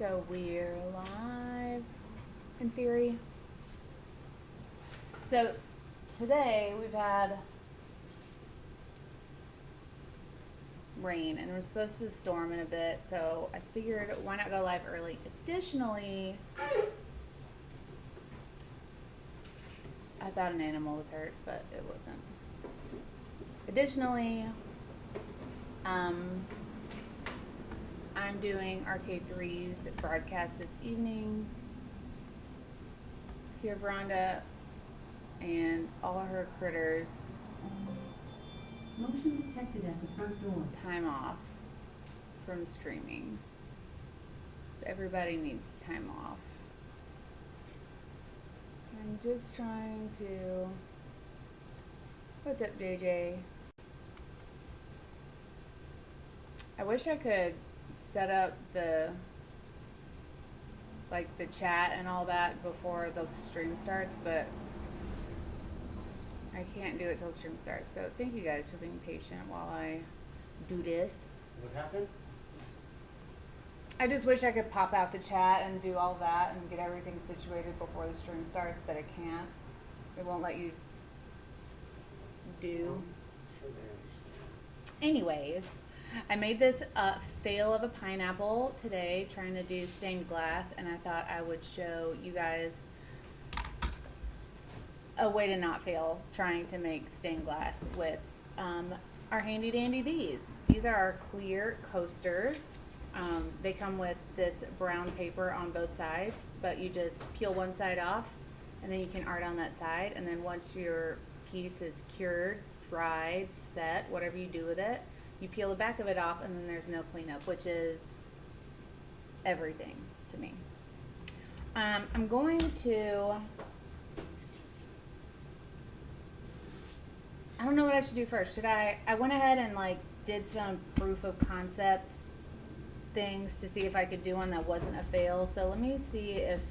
So we're live in theory. So today we've had rain and we're supposed to storm in a bit, so I figured why not go live early. Additionally, I thought an animal was hurt, but it wasn't. Additionally, I'm doing Arcade 3's broadcast this evening. Here, Veranda and all of her critters. Motion detected at the front door. Time off from streaming. Everybody needs time off. I'm just trying to. What's up, JJ? I wish I could set up the chat and all that before the stream starts, but I can't do it till the stream starts. So thank you guys for being patient while I do this. What happened? I just wish I could pop out the chat and do all that and get everything situated before the stream starts, but I can't. It won't let you do. Anyways, I made this fail of a pineapple today trying to do stained glass, and I thought I would show you guys a way to not fail trying to make stained glass with our handy dandy these. These are our clear coasters. They come with this brown paper on both sides, but you just peel one side off and then you can art on that side, and then once your piece is cured, dried, set, whatever you do with it, you peel the back of it off and then there's no cleanup, which is everything to me. I'm going to, I don't know what I should do first. I went ahead and did some proof of concept things to see if I could do one that wasn't a fail. So let me see if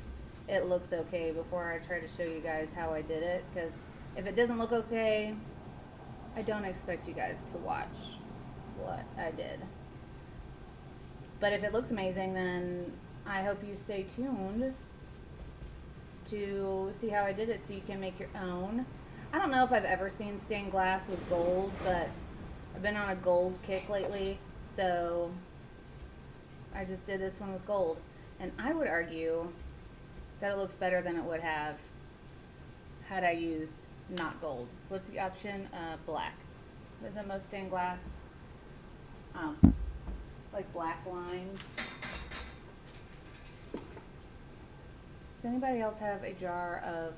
it looks okay before I try to show you guys how I did it, because if it doesn't look okay, I don't expect you guys to watch what I did. But if it looks amazing, then I hope you stay tuned to see how I did it so you can make your own. I don't know if I've ever seen stained glass with gold, but I've been on a gold kick lately, so I just did this one with gold. And I would argue that it looks better than it would have had I used not gold. What's the option? Black. Isn't most stained glass like black lines? Does anybody else have a jar of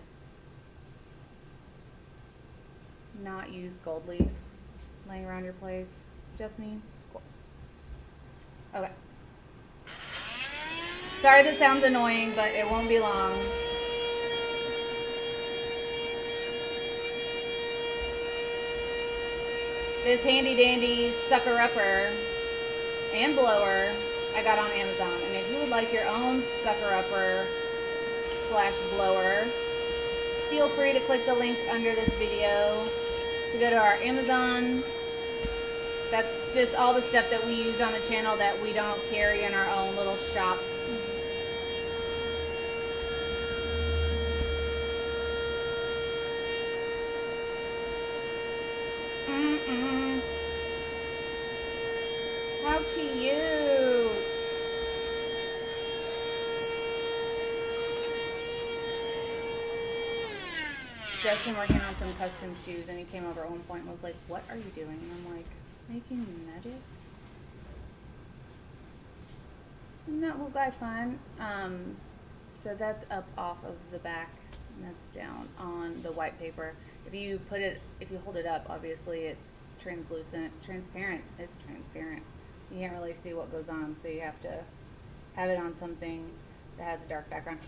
not used gold leaf laying around your place? Just me? Cool. Okay. Sorry that sounds annoying, but it won't be long. This handy dandy sucker upper and blower I got on Amazon. And if you would like your own sucker upper / blower, feel free to click the link under this video to go to our Amazon. That's just all the stuff that we use on the channel that we don't carry in our own little shop. How cute. Justin working on some custom shoes, and he came over at one point and was like, "What are you doing?" And I'm like, "Making magic." Isn't that little guy fun? So that's up off of the back, and that's down on the white paper. If you hold it up, obviously it's transparent. It's transparent. You can't really see what goes on, so you have to have it on something that has a dark background.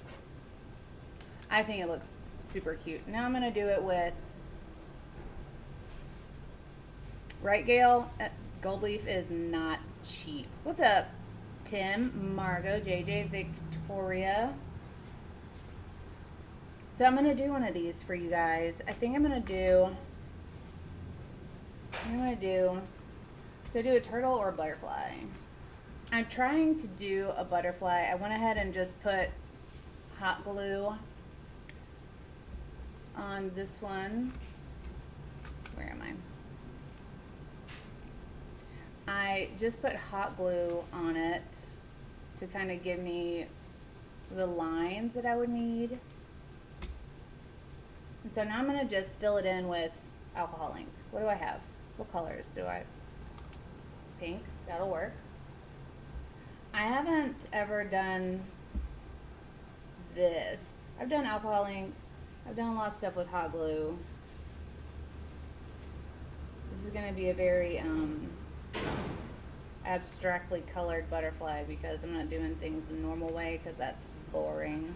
I think it looks super cute. Now I'm gonna do it with, right, Gail? Gold leaf is not cheap. What's up, Tim, Margot, JJ, Victoria? So I'm gonna do one of these for you guys. I think I'm gonna do So do a turtle or a butterfly. I'm trying to do a butterfly. I went ahead and just put hot glue on this one. Where am I? I just put hot glue on it to kind of give me the lines that I would need. And so now I'm going to just fill it in with alcohol ink. What do I have? What colors do I? Pink, that'll work. I haven't ever done this. I've done alcohol inks. I've done a lot of stuff with hot glue. This is going to be a very abstractly colored butterfly because I'm not doing things the normal way because that's boring.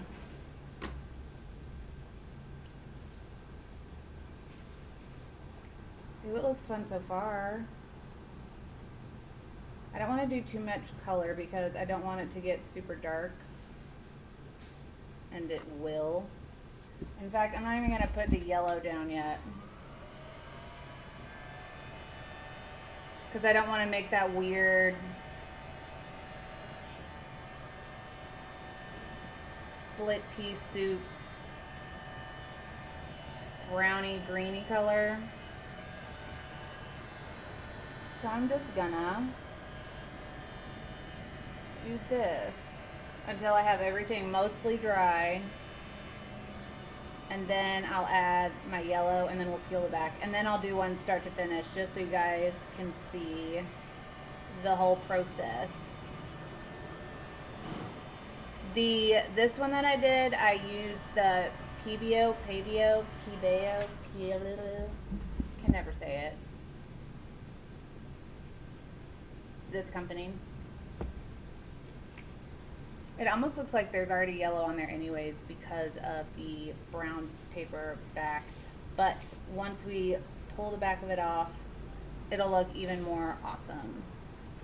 Ooh, it looks fun so far. I don't want to do too much color because I don't want it to get super dark. And it will. In fact, I'm not even going to put the yellow down yet. Because I don't want to make that weird split pea soup brownie greeny color. So I'm just gonna do this until I have everything mostly dry, and then I'll add my yellow and then we'll peel it back, and then I'll do one start to finish just so you guys can see the whole process. This one that I did, I used the Pebeo, can never say it. This company. It almost looks like there's already yellow on there anyways because of the brown paper back. But once we pull the back of it off, it'll look even more awesome.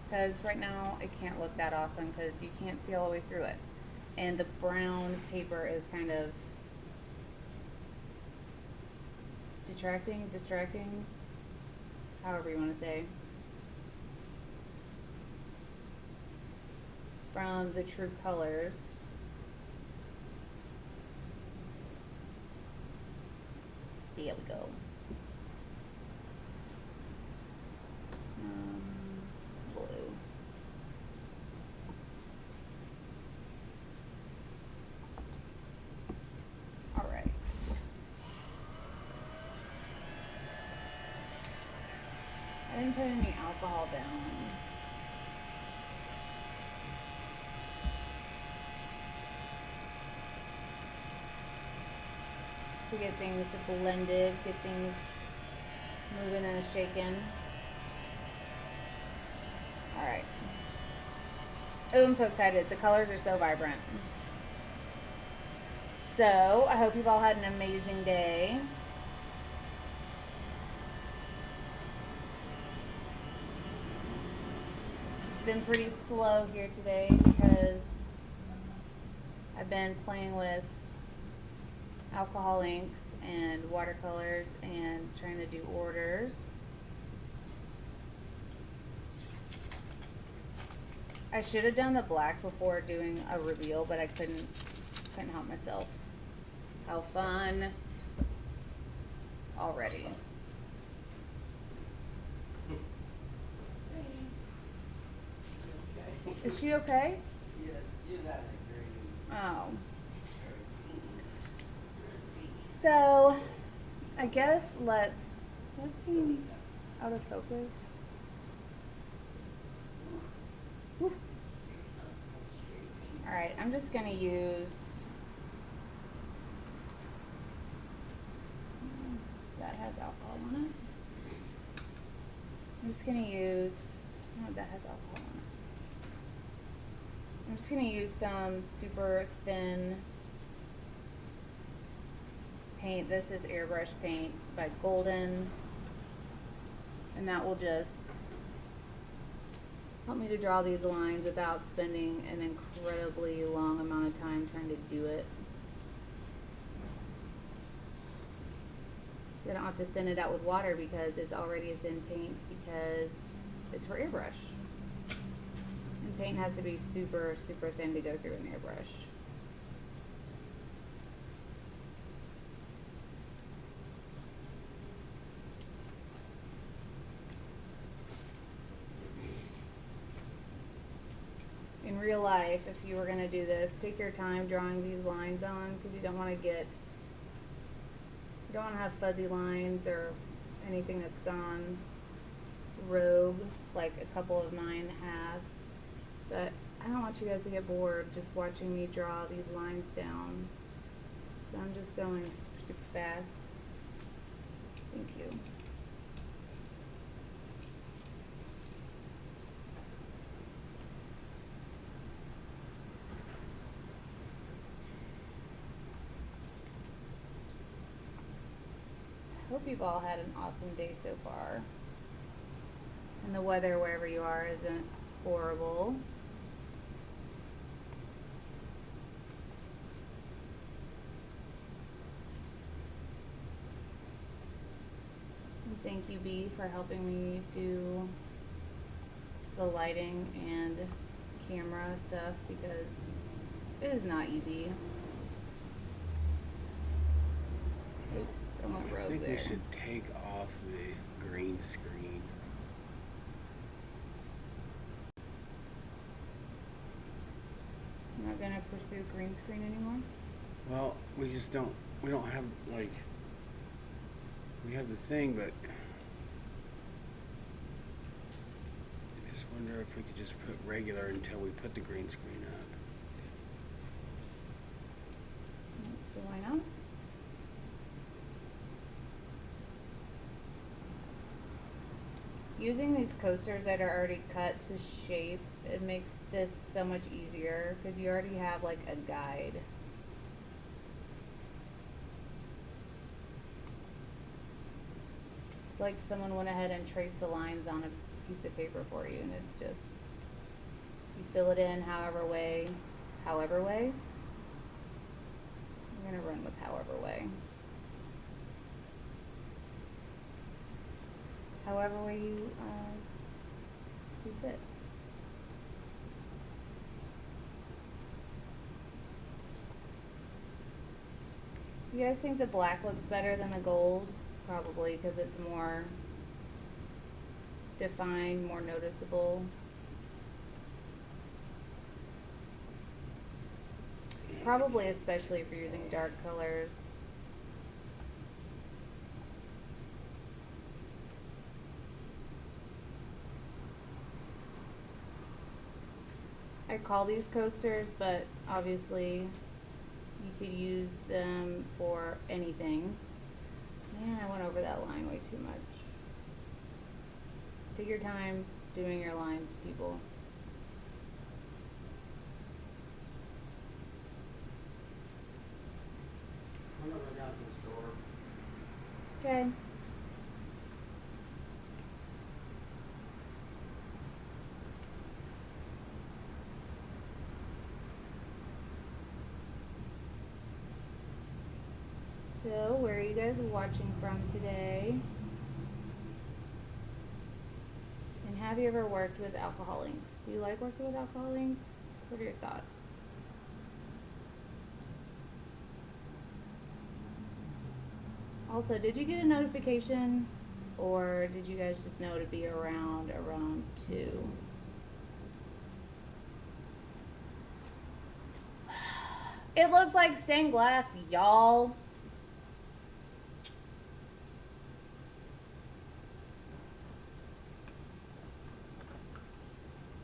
Because right now it can't look that awesome because you can't see all the way through it. And the brown paper is kind of distracting, however you want to say, from the true colors. There we go. Blue. All right. I didn't put any alcohol down. To get things blended, get things moving and shaking. All right. Oh, I'm so excited. The colors are so vibrant. So, I hope you've all had an amazing day. It's been pretty slow here today because I've been playing with alcohol inks and watercolors and trying to do orders. I should have done the black before doing a reveal, but I couldn't help myself. How fun already. Is she okay? Yeah, she's having a great. Oh. So, I guess let's see, out of focus. Whew. All right, I'm just gonna use, that has alcohol on it. I'm just gonna use, no, that has alcohol on it. I'm just gonna use some super thin paint. This is airbrush paint by Golden, and that will just help me to draw these lines without spending an incredibly long amount of time trying to do it. I don't have to thin it out with water because it's already a thin paint because it's for airbrush. And paint has to be super, super thin to go through an airbrush. In real life, if you were gonna do this, take your time drawing these lines on, because you don't want to have fuzzy lines or anything that's gone rogue, like a couple of mine have. But I don't want you guys to get bored just watching me draw these lines down. So I'm just going super, super fast. Thank you. Hope you've all had an awesome day so far. And the weather wherever you are isn't horrible. And thank you, B, for helping me do the lighting and camera stuff, because it is not easy. Oops, I went rogue think there. we should take off the green screen. You're not gonna pursue green screen anymore? Well, we don't have, like, we have the thing, but I just wonder if we could just put regular until we put the green screen up. So why not? Using these coasters that are already cut to shape, it makes this so much easier because you already have like a guide. It's like someone went ahead and traced the lines on a piece of paper for you, and it's just, you fill it in however way. I'm gonna run with however way. However way you see fit. You guys think the black looks better than the gold? Probably, because it's more defined, more noticeable. Probably, especially if you're using dark colors. I call these coasters, but obviously you could use them for anything. Man, I went over that line way too much. Take your time doing your lines, people. I'm gonna go down to the store. Okay. So, where are you guys watching from today? And have you ever worked with alcohol inks? Do you like working with alcohol inks? What are your thoughts? Also, did you get a notification, or did you guys just know to be around 2? It looks like stained glass, y'all.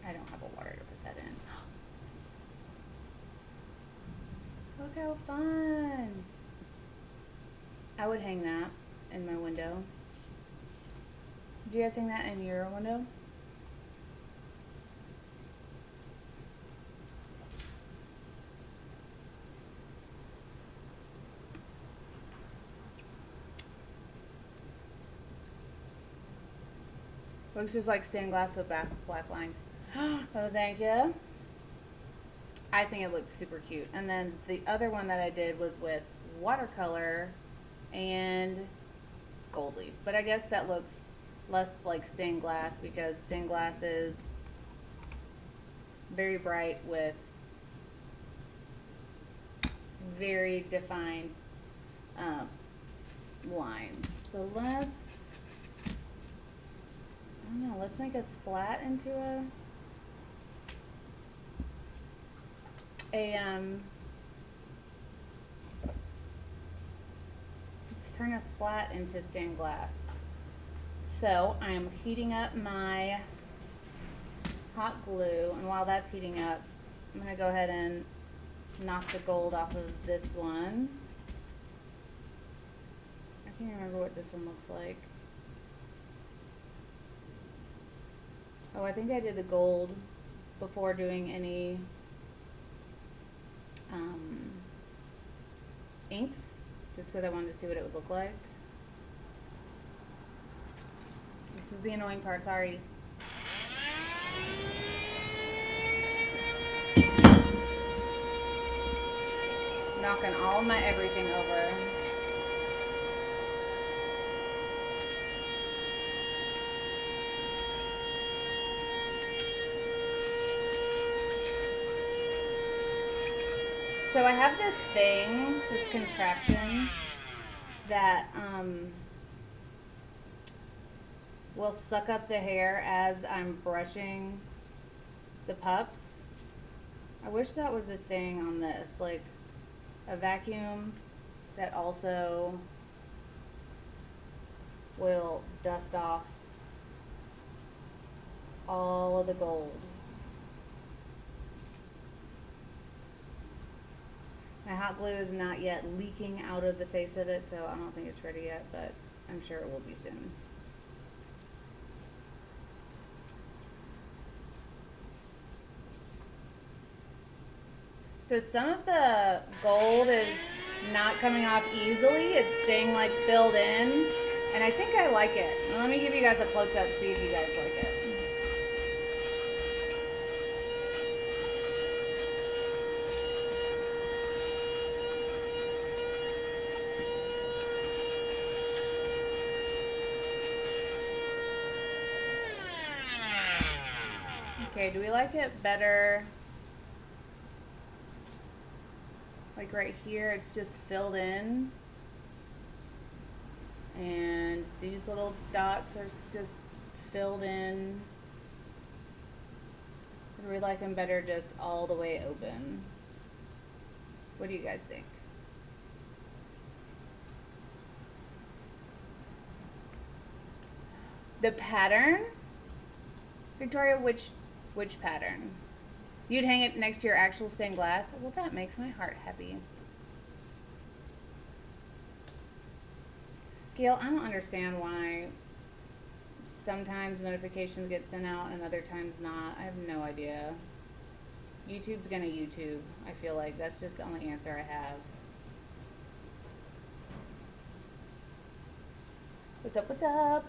I don't have a water to put that in. Look how fun. I would hang that in my window. Do you guys hang that in your window? Looks just like stained glass with black lines. Oh, thank you. I think it looks super cute. And then the other one that I did was with watercolor and gold leaf. But I guess that looks less like stained glass because stained glass is very bright with very defined lines. So let's, I don't know, let's make a splat into let's turn a splat into stained glass. So I am heating up my hot glue, and while that's heating up, I'm gonna go ahead and knock the gold off of this one. I can't remember what this one looks like. Oh, I think I did the gold before doing any inks, just because I wanted to see what it would look like. This is the annoying part, sorry. Knocking all of my everything over. So I have this thing, this contraption that will suck up the hair as I'm brushing the pups. I wish that was a thing on this, like a vacuum that also will dust off all of the gold. My hot glue is not yet leaking out of the face of it, so I don't think it's ready yet, but I'm sure it will be soon. So some of the gold is not coming off easily. It's staying like filled in, and I think I like it. Let me give you guys a close-up, see if you guys like it. Okay, do we like it better? Like right here, it's just filled in. And these little dots are just filled in. Or do we like them better just all the way open? What do you guys think? The pattern? Victoria, which pattern? You'd hang it next to your actual stained glass? Well, that makes my heart happy. Gail, I don't understand why sometimes notifications get sent out and other times not. I have no idea. YouTube's gonna YouTube. I feel like that's just the only answer I have. What's up, what's up?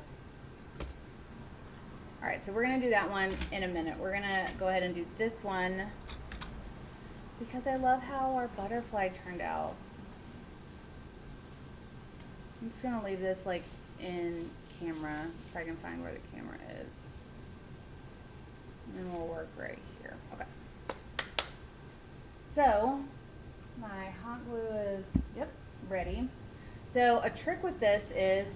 All right, so we're gonna do that one in a minute. We're gonna go ahead and do this one because I love how our butterfly turned out. I'm just gonna leave this like in camera if I can find where the camera is. And then we'll work right here. Okay. So my hot glue is, yep, ready. So a trick with this is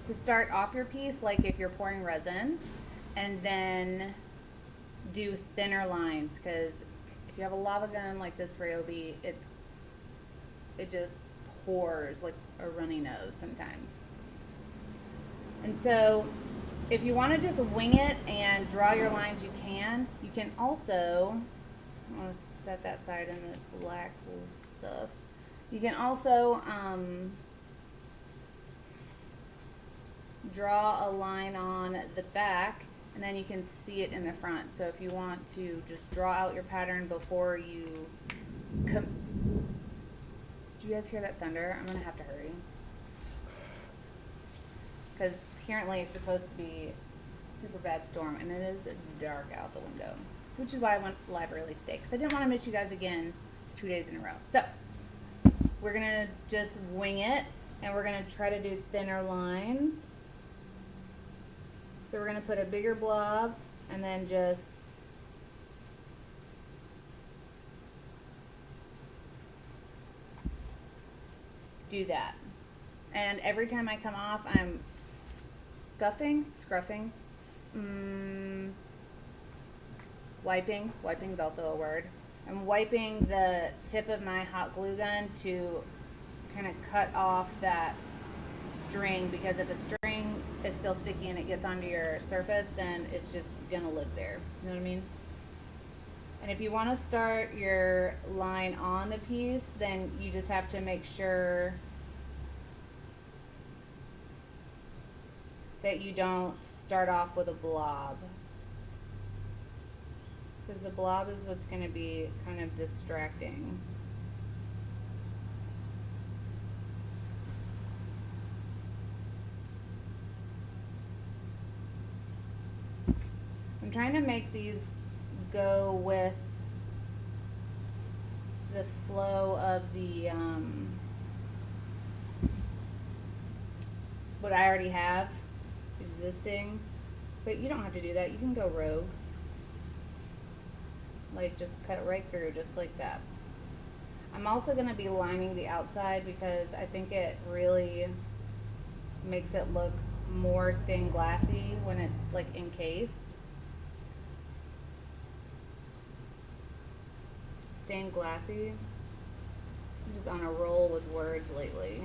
to start off your piece like if you're pouring resin, and then do thinner lines, because if you have a lava gun like this Ryobi, it just pours like a runny nose sometimes. And so if you want to just wing it and draw your lines, you can. You can also, I'm going to set that side in the black stuff. You can also draw a line on the back, and then you can see it in the front. So if you want to just draw out your pattern before you did you guys hear that thunder? I'm gonna have to hurry because apparently it's supposed to be a super bad storm, and it is dark out the window, which is why I went live early today, because I didn't want to miss you guys again 2 days in a row. So we're gonna just wing it, and we're gonna try to do thinner lines. So we're going to put a bigger blob and then just do that. And every time I come off, I'm scruffing, wiping. Wiping's also a word. I'm wiping the tip of my hot glue gun to kind of cut off that string, because if a string is still sticky and it gets onto your surface, then it's just gonna live there. You know what I mean? And if you want to start your line on the piece, then you just have to make sure that you don't start off with a blob, because the blob is what's going to be kind of distracting. I'm trying to make these go with the flow of the what I already have existing, but you don't have to do that. You can go rogue, like just cut right through just like that. I'm also going to be lining the outside because I think it really makes it look more stained glassy when it's like encased. Stained glassy. I'm just on a roll with words lately.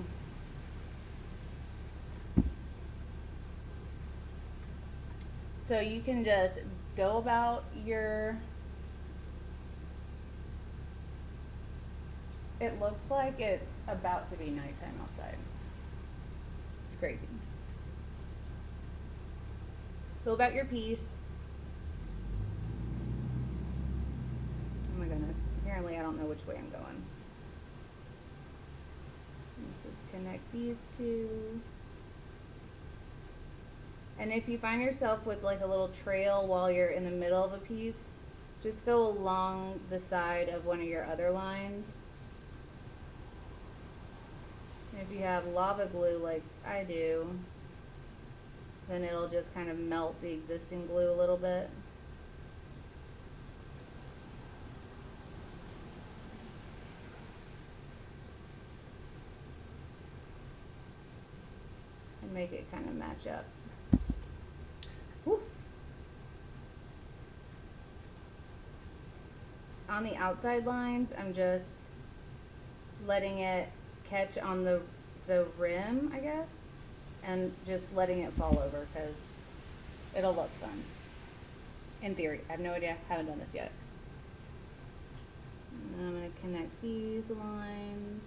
So you can just go about your, it looks like it's about to be nighttime outside. It's crazy. Go about your piece. Oh my goodness. Apparently I don't know which way I'm going. Let's just connect these two. And if you find yourself with like a little trail while you're in the middle of a piece, just go along the side of one of your other lines. And if you have lava glue like I do, then it'll just kind of melt the existing glue a little bit. And make it kind of match up. Whew. On the outside lines, I'm just letting it catch on the rim, I guess, and just letting it fall over because it'll look fun. In theory. I have no idea. Haven't done this yet. And I'm going to connect these lines.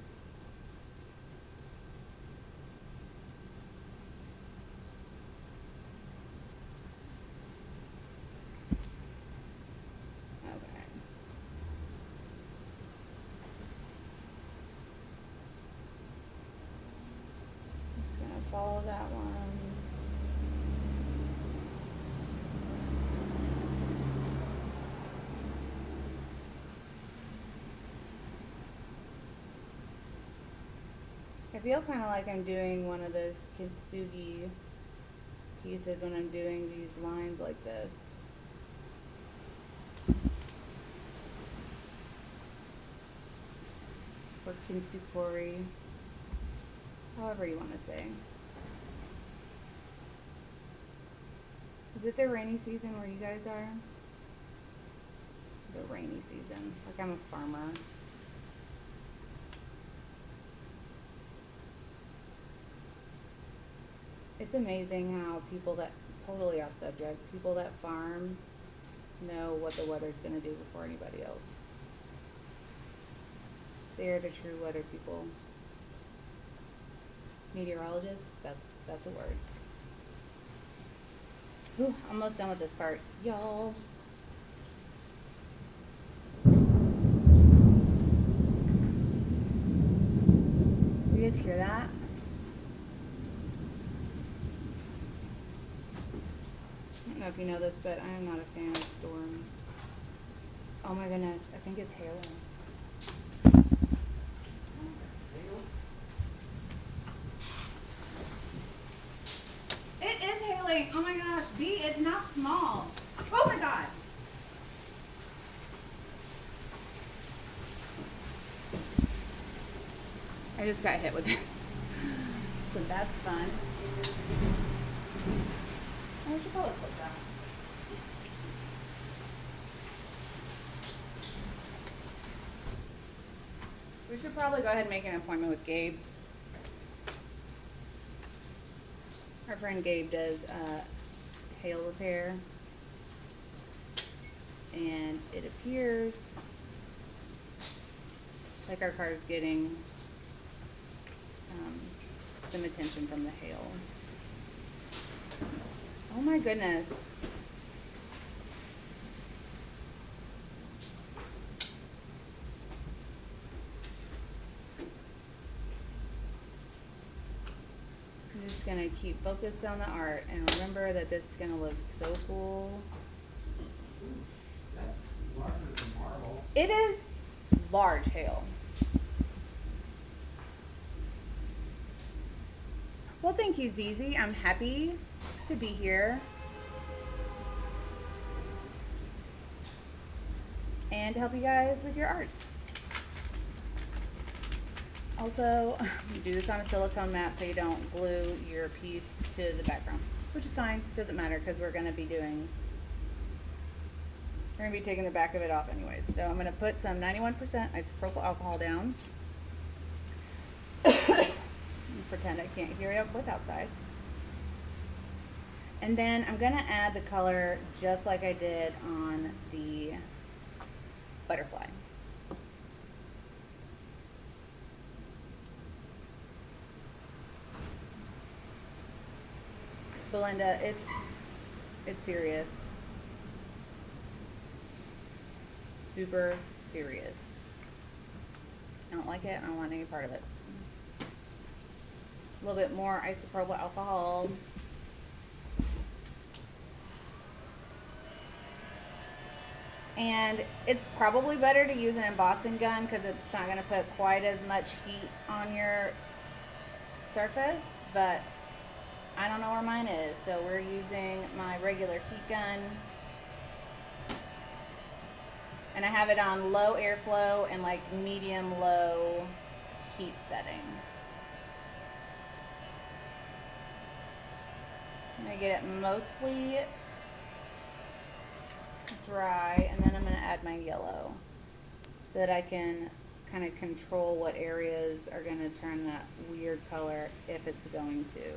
Follow that one. I feel kind of like I'm doing one of those kintsugi pieces when I'm doing these lines like this. Or kintsukori, however you want to say. Is it the rainy season where you guys are? The rainy season. Like I'm a farmer. It's amazing how people that, totally off subject, people that farm know what the weather's going to do before anybody else. They are the true weather people. Meteorologists, that's a word. Ooh, almost done with this part, y'all. You guys hear that? I don't know if you know this, but I am not a fan of storms. Oh my goodness, I think it's hailing. It is hailing. Oh my gosh, B, it's not small. Oh my god. I I just got hit with this. So that's fun. Oh, we should probably close that. We should probably go ahead and make an appointment with Gabe. Our friend Gabe does hail repair. And it appears like our car's getting some attention from the hail. Oh my goodness. I'm just gonna keep focused on the art and remember that this is gonna look so cool. That's larger than marble. It is large hail. Well, thank you, Zizi. I'm happy to be here. And to help you guys with your arts. Also, you do this on a silicone mat so you don't glue your piece to the background, which is fine. Doesn't matter because we're gonna be taking the back of it off anyways. So I'm gonna put some 91% isopropyl alcohol down. Pretend I can't hear what's outside. And then I'm gonna add the color just like I did on the butterfly. Belinda, it's serious. Super serious. I don't like it. I don't want any part of it. A little bit more isopropyl alcohol. And it's probably better to use an embossing gun because it's not going to put quite as much heat on your surface, but I don't know where mine is, so we're using my regular heat gun. And I have it on low airflow and like medium low heat setting. I'm gonna get it mostly dry, and then I'm gonna add my yellow so that I can kind of control what areas are gonna turn that weird color if it's going to.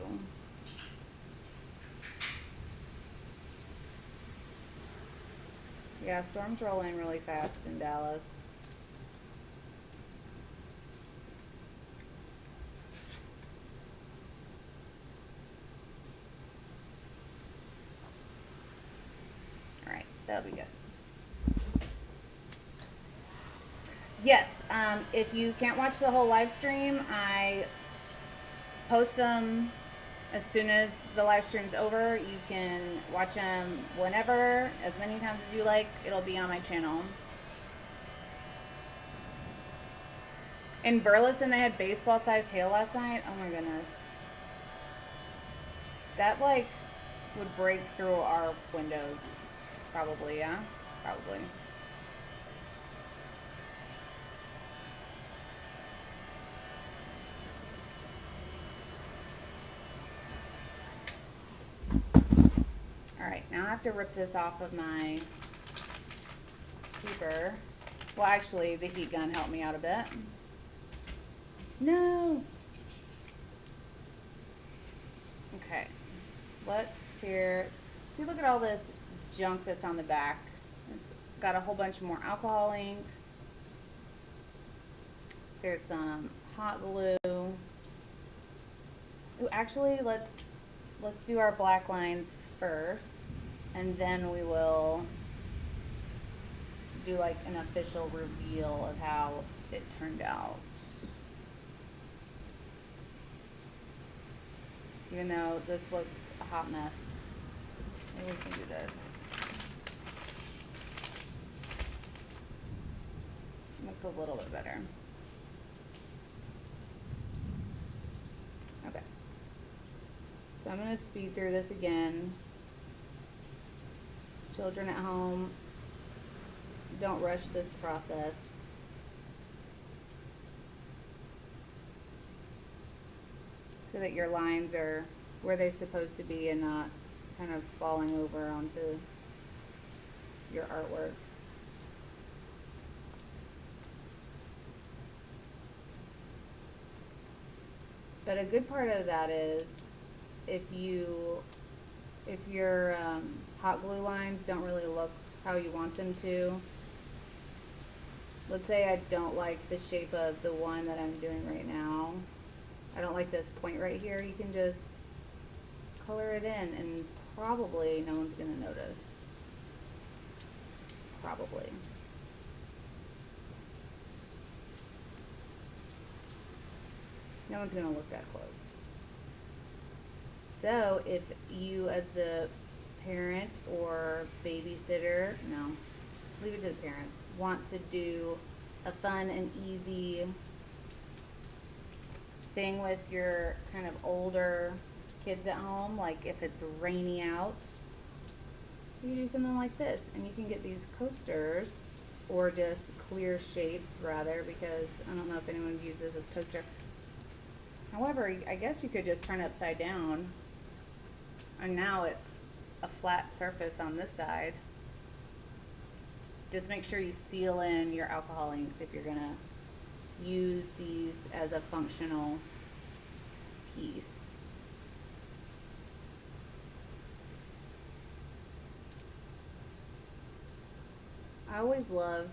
Yeah, storms roll in really fast in Dallas. All right, that'll be good. Yes, if you can't watch the whole live stream, I post them as soon as the live stream's over. You can watch them whenever, as many times as you like. It'll be on my channel. In Burleson, they had baseball-sized hail last night. Oh my goodness. That, like, would break through our windows. Probably, yeah? Probably. Alright, now I have to rip this off of my keeper. Well, actually, the heat gun helped me out a bit. No! Okay, let's tear. See, look at all this junk that's on the back. It's got a whole bunch more alcohol inks. There's some hot glue. Ooh, actually, let's do our black lines first, and then we will do like an official reveal of how it turned out. Even though this looks a hot mess, maybe we can do this. Looks a little bit better. Okay. So I'm going to speed through this again. Children at home, don't rush this process. so that your lines are where they're supposed to be and not kind of falling over onto your artwork. But a good part of that is if your hot glue lines don't really look how you want them to. Let's say I don't like the shape of the one that I'm doing right now. I don't like this point right here. You can just color it in and probably no one's gonna notice. Probably. No one's gonna look that close. So if you as the parent or babysitter, no, leave it to the parents, want to do a fun and easy thing with your kind of older kids at home, like if it's rainy out, you can do something like this, and you can get these coasters or just clear shapes rather, because I don't know if anyone uses a coaster. However, I guess you could just turn it upside down, and now it's a flat surface on this side. Just make sure you seal in your alcohol inks if you're gonna use these as a functional piece. I always love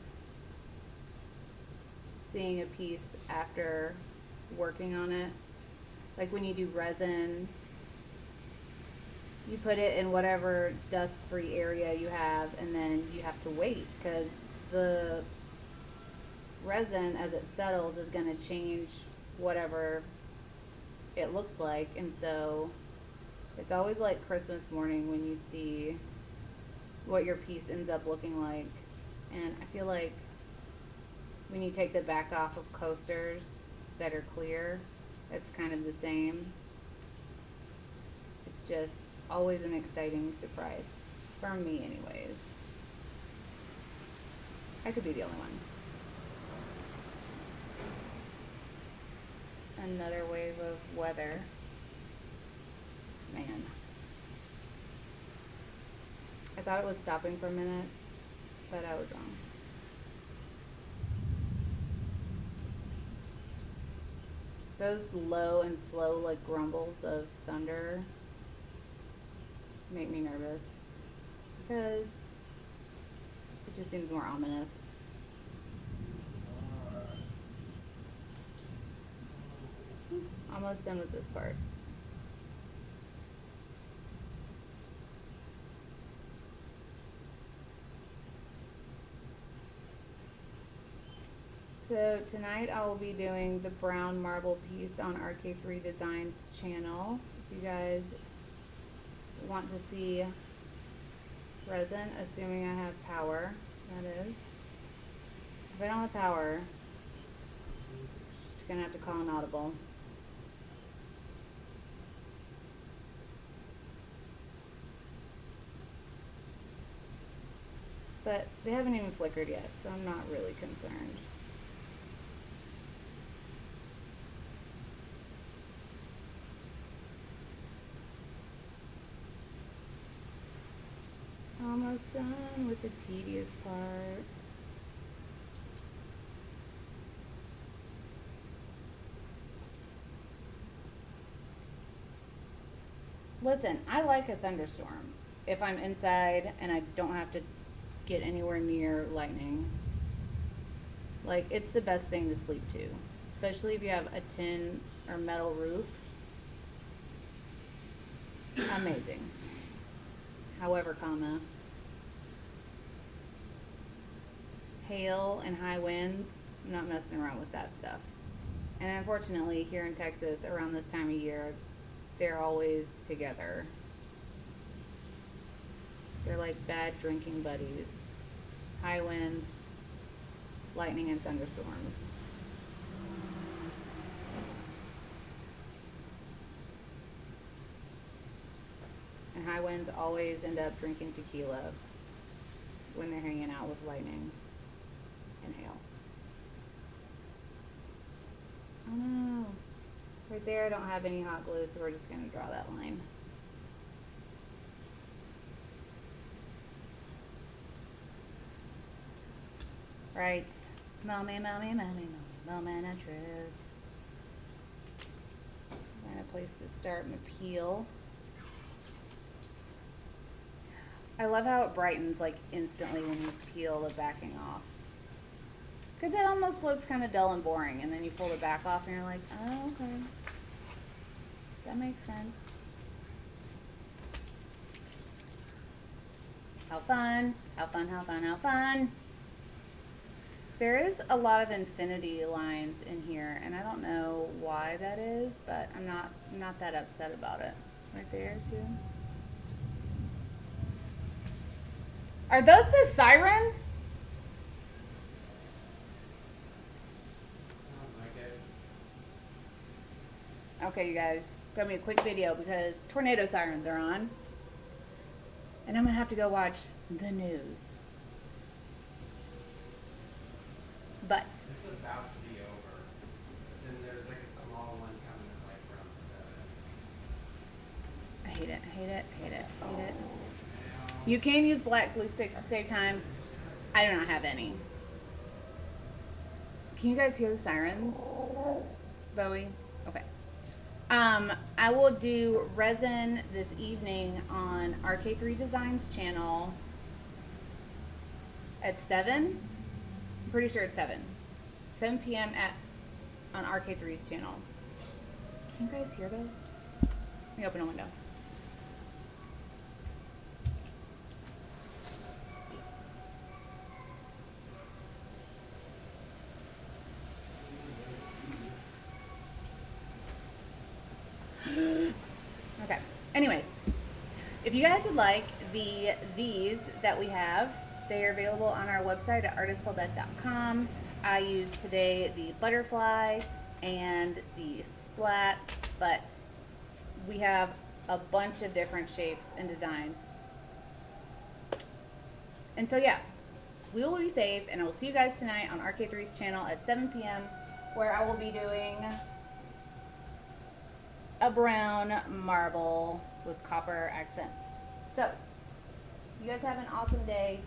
seeing a piece after working on it. Like when you do resin, you put it in whatever dust-free area you have, and then you have to wait because the resin, as it settles, is going to change whatever it looks like. And so it's always like Christmas morning when you see what your piece ends up looking like. And I feel like when you take the back off of coasters that are clear, it's kind of the same. It's just always an exciting surprise. For me anyways. I could be the only one. Another wave of weather. Man. I thought it was stopping for a minute, but I was wrong. Those low and slow like grumbles of thunder make me nervous because it just seems more ominous. Almost done with this part. So tonight I will be doing the brown marble piece on RK3 Designs channel. If you guys want to see resin, assuming I have power, that is. If I don't have power, just gonna have to call an audible. But they haven't even flickered yet, so I'm not really concerned. Almost done with the tedious part. Listen, I like a thunderstorm if I'm inside and I don't have to get anywhere near lightning. Like, it's the best thing to sleep to, especially if you have a tin or metal roof. Amazing. However, hail and high winds, I'm not messing around with that stuff. And unfortunately, here in Texas, around this time of year, they're always together. They're like bad drinking buddies. High winds, lightning, and thunderstorms. And high winds always end up drinking tequila when they're hanging out with lightning and hail. Oh no, we're Right there, I don't have any hot glue, so we're just gonna draw that line. Right. Moment of truth. Find a place to start my peel. I love how it brightens like instantly when you peel the backing off. Because it almost looks kind of dull and boring, and then you pull the back off and you're like, oh, okay. That makes sense. How fun, how fun, how fun, how fun. There is a lot of infinity lines in here, and I don't know why that is, but I'm not that upset about it. Right there, too. Are those the sirens? Sounds like it. Okay, you guys, got me a quick video because tornado sirens are on. And I'm gonna have to go watch the news. But It's about to be over. Then there's like a small one coming at like around 7. I hate it, hate it, hate it, hate it. You can use black glue sticks to save time. I do not have any. Can you guys hear the sirens? Bowie? Okay. I will do resin this evening on RK3 Designs channel at 7. I'm pretty sure it's 7 p.m. on RK3's channel. Can you guys hear those? Let me open a window. Okay. Anyways, if you guys would like these that we have, they are available on our website at artistilldeath.com. I used today the butterfly and the splat, but we have a bunch of different shapes and designs. And so yeah, we will be safe, and I will see you guys tonight on RK3's channel at 7 p.m. where I will be doing a brown marble with copper accents. So, you guys have an awesome day.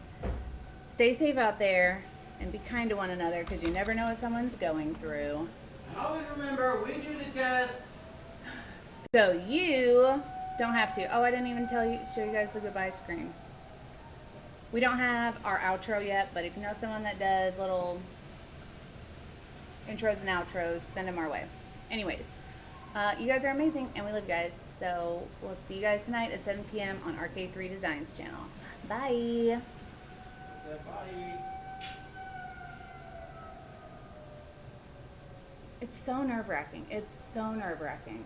Stay safe out there and be kind to one another because you never know what someone's going through. And always remember, we do the test. So you don't have to. Oh, I didn't even show you guys the goodbye screen. We don't have our outro yet, but if you know someone that does little intros and outros, send them our way. Anyways. You guys are amazing, and we love you guys. So we'll see you guys tonight at 7 p.m. on RK3 Designs channel. Bye. I said bye. It's so nerve-wracking. It's so nerve-wracking.